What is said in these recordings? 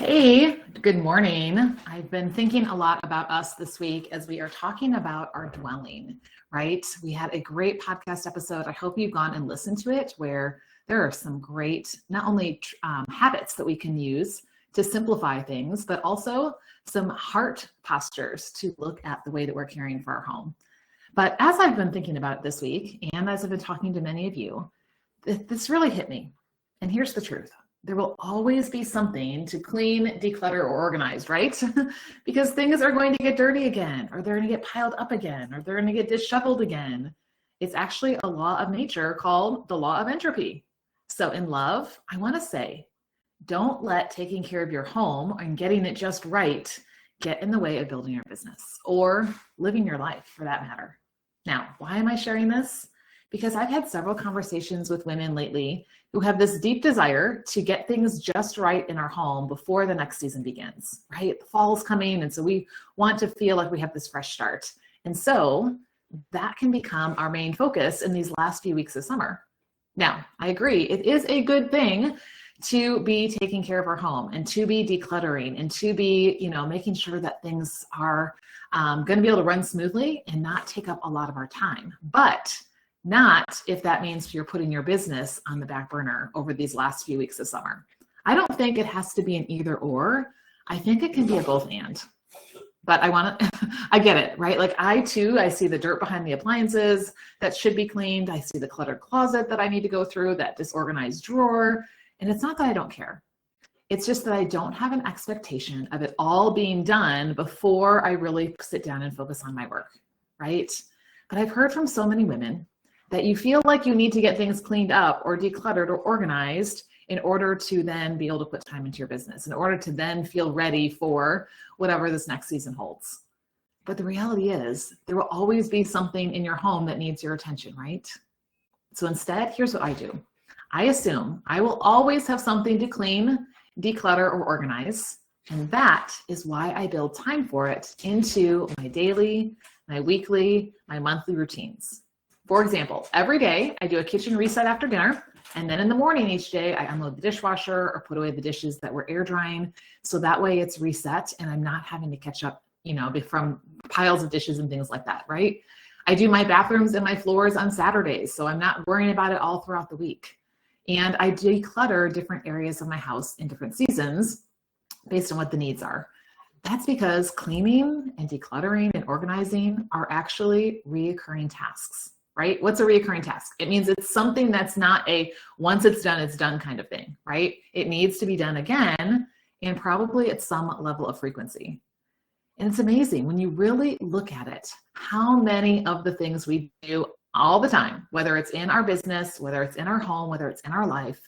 Hey, good morning. I've been thinking a lot about us this week as we are talking about our dwelling, right? We had a great podcast episode. I hope you've gone and listened to it, where there are some great, not only habits that we can use to simplify things, but also some heart postures to look at the way that we're caring for our home. But as I've been thinking about it this week, and as I've been talking to many of you, this really hit me. And here's the truth. There will always be something to clean, declutter, or organize, right? Because things are going to get dirty again, or they're going to get piled up again, or they're going to get disheveled again. It's actually a law of nature called the law of entropy. So in love, I want to say, don't let taking care of your home and getting it just right get in the way of building your business or living your life, for that matter. Now, why am I sharing this? Because I've had several conversations with women lately who have this deep desire to get things just right in our home before the next season begins, right? The fall's coming, and so we want to feel like we have this fresh start. And so that can become our main focus in these last few weeks of summer. Now, I agree, it is a good thing to be taking care of our home and to be decluttering and to be, making sure that things are going to be able to run smoothly and not take up a lot of our time. But not if that means you're putting your business on the back burner over these last few weeks of summer. I don't think it has to be an either or. I think it can be a both and. But I get it, right? Like I see the dirt behind the appliances that should be cleaned. I see the cluttered closet that I need to go through, that disorganized drawer. And it's not that I don't care. It's just that I don't have an expectation of it all being done before I really sit down and focus on my work, right? But I've heard from so many women that you feel like you need to get things cleaned up or decluttered or organized in order to then be able to put time into your business, in order to then feel ready for whatever this next season holds. But the reality is there will always be something in your home that needs your attention, right? So instead, here's what I do. I assume I will always have something to clean, declutter, or organize. And that is why I build time for it into my daily, my weekly, my monthly routines. For example, every day I do a kitchen reset after dinner, and then in the morning each day I unload the dishwasher or put away the dishes that were air drying, so that way it's reset and I'm not having to catch up, from piles of dishes and things like that, right? I do my bathrooms and my floors on Saturdays, so I'm not worrying about it all throughout the week. And I declutter different areas of my house in different seasons based on what the needs are. That's because cleaning and decluttering and organizing are actually reoccurring tasks. Right? What's a reoccurring task? It means it's something that's not a once it's done kind of thing, right? It needs to be done again and probably at some level of frequency. And it's amazing when you really look at it, how many of the things we do all the time, whether it's in our business, whether it's in our home, whether it's in our life,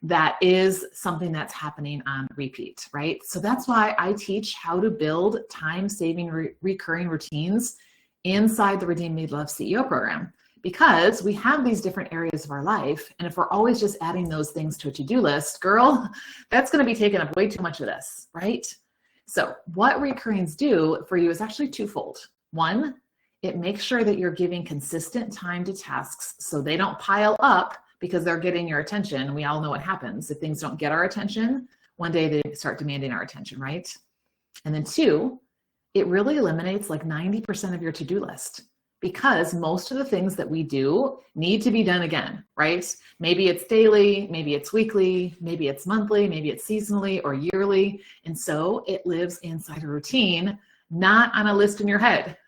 that is something that's happening on repeat, right? So that's why I teach how to build time-saving recurring routines inside the Redeem Made Love CEO program. Because we have these different areas of our life, and if we're always just adding those things to a to-do list, girl, that's going to be taking up way too much of this, right? So what recurrings do for you is actually twofold. One, it makes sure that you're giving consistent time to tasks so they don't pile up because they're getting your attention. We all know what happens. If things don't get our attention, one day they start demanding our attention, right? And then two, it really eliminates like 90% of your to-do list. Because most of the things that we do need to be done again, right? Maybe it's daily, maybe it's weekly, maybe it's monthly, maybe it's seasonally or yearly. And so it lives inside a routine, not on a list in your head.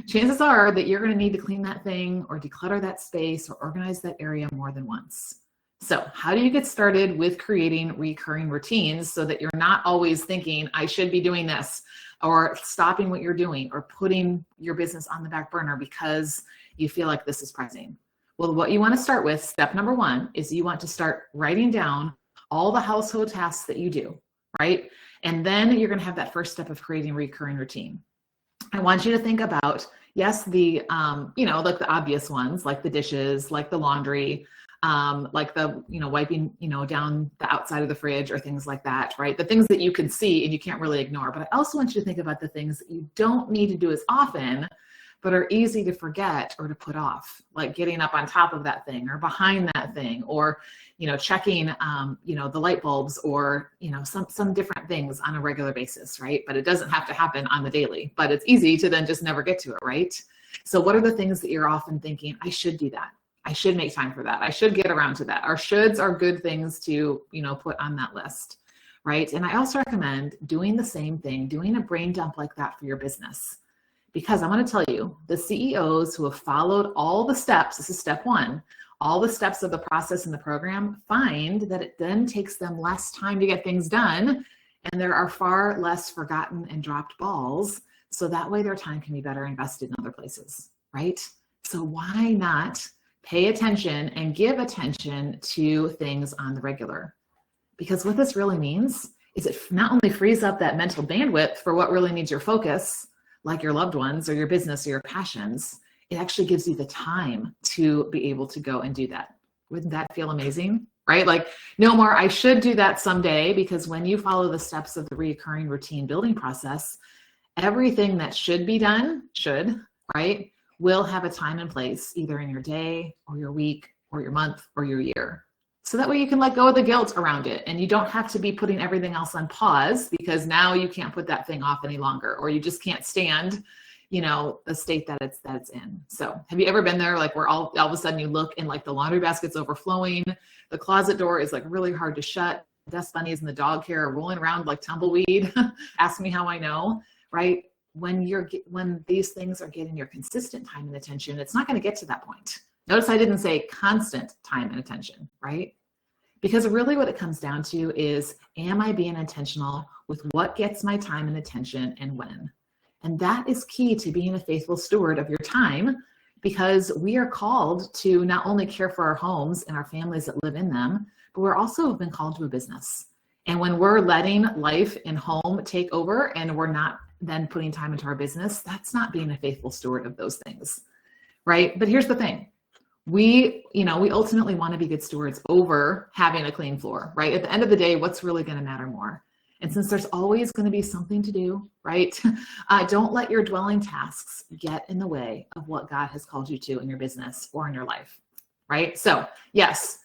Chances are that you're going to need to clean that thing or declutter that space or organize that area more than once. So how do you get started with creating recurring routines so that you're not always thinking, I should be doing this, or stopping what you're doing, or putting your business on the back burner because you feel like this is pressing? Well, what you want to start with, step number one, is you want to start writing down all the household tasks that you do, right? And then you're going to have that first step of creating a recurring routine. I want you to think about, yes, the, like the obvious ones, like the dishes, like the laundry, like the, wiping, down the outside of the fridge or things like that, right? The things that you can see and you can't really ignore. But I also want you to think about the things that you don't need to do as often, but are easy to forget or to put off, like getting up on top of that thing or behind that thing, or, checking, the light bulbs, or, some different things on a regular basis, right? But it doesn't have to happen on the daily, but it's easy to then just never get to it, right? So what are the things that you're often thinking, I should do that. I should make time for that. I should get around to that. Our shoulds are good things to, put on that list, right? And I also recommend doing the same thing, doing a brain dump like that for your business. Because I'm going to tell you, the CEOs who have followed all the steps, this is step one, all the steps of the process in the program, find that it then takes them less time to get things done, and there are far less forgotten and dropped balls, so that way their time can be better invested in other places, right? So why not pay attention and give attention to things on the regular? Because what this really means is it not only frees up that mental bandwidth for what really needs your focus, like your loved ones or your business or your passions, it actually gives you the time to be able to go and do that. Wouldn't that feel amazing, right? Like, no more, I should do that someday, because when you follow the steps of the recurring routine building process, everything that should be done, right, will have a time and place, either in your day or your week or your month or your year. So that way you can let go of the guilt around it, and you don't have to be putting everything else on pause because now you can't put that thing off any longer, or you just can't stand, the state that it's in. So have you ever been there, like where all of a sudden you look and like the laundry basket's overflowing, the closet door is like really hard to shut, dust bunnies and the dog hair are rolling around like tumbleweed? Ask me how I know, right? When these things are getting your consistent time and attention, it's not going to get to that point. Notice I didn't say constant time and attention, right? Because really what it comes down to is, am I being intentional with what gets my time and attention and when? And that is key to being a faithful steward of your time, because we are called to not only care for our homes and our families that live in them, but we're also been called to a business. And when we're letting life and home take over and we're not then putting time into our business, that's not being a faithful steward of those things, right? But here's the thing. We ultimately want to be good stewards over having a clean floor, right? At the end of the day, what's really going to matter more? And since there's always going to be something to do, right? Don't let your dwelling tasks get in the way of what God has called you to in your business or in your life, right? So yes,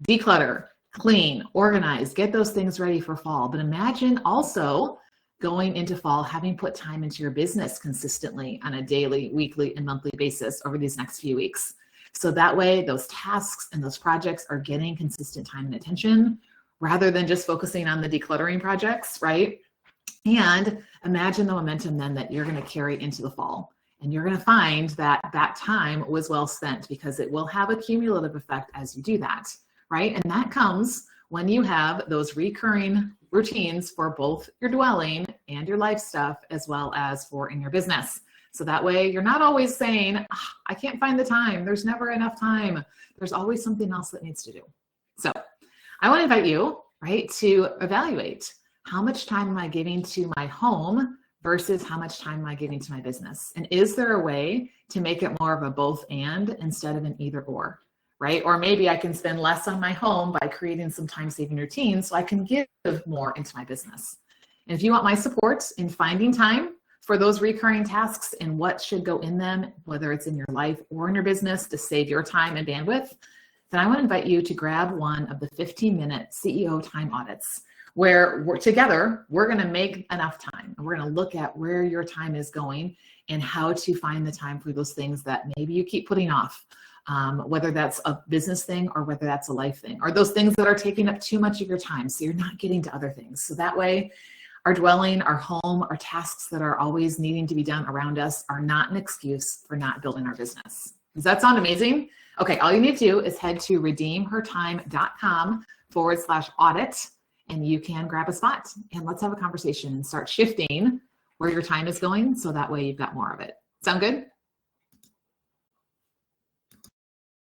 declutter, clean, organize, get those things ready for fall. But imagine also going into fall, having put time into your business consistently on a daily, weekly, and monthly basis over these next few weeks. So that way those tasks and those projects are getting consistent time and attention, rather than just focusing on the decluttering projects, right? And imagine the momentum then that you're going to carry into the fall. And you're going to find that that time was well spent, because it will have a cumulative effect as you do that, right? And that comes when you have those recurring routines for both your dwelling and your life stuff, as well as for in your business. So that way you're not always saying, I can't find the time. There's never enough time. There's always something else that needs to do. So I want to invite you, right, to evaluate, how much time am I giving to my home versus how much time am I giving to my business? And is there a way to make it more of a both and instead of an either or, right? Or maybe I can spend less on my home by creating some time-saving routines so I can give more into my business. And if you want my support in finding time for those recurring tasks and what should go in them, whether it's in your life or in your business, to save your time and bandwidth, then I want to invite you to grab one of the 15-minute CEO time audits, where we're going to make enough time, and we're going to look at where your time is going and how to find the time for those things that maybe you keep putting off, whether that's a business thing or whether that's a life thing, or those things that are taking up too much of your time so you're not getting to other things. So that way our dwelling, our home, our tasks that are always needing to be done around us are not an excuse for not building our business. Does that sound amazing? Okay, all you need to do is head to redeemhertime.com/audit, and you can grab a spot, and let's have a conversation and start shifting where your time is going, so that way you've got more of it. Sound good?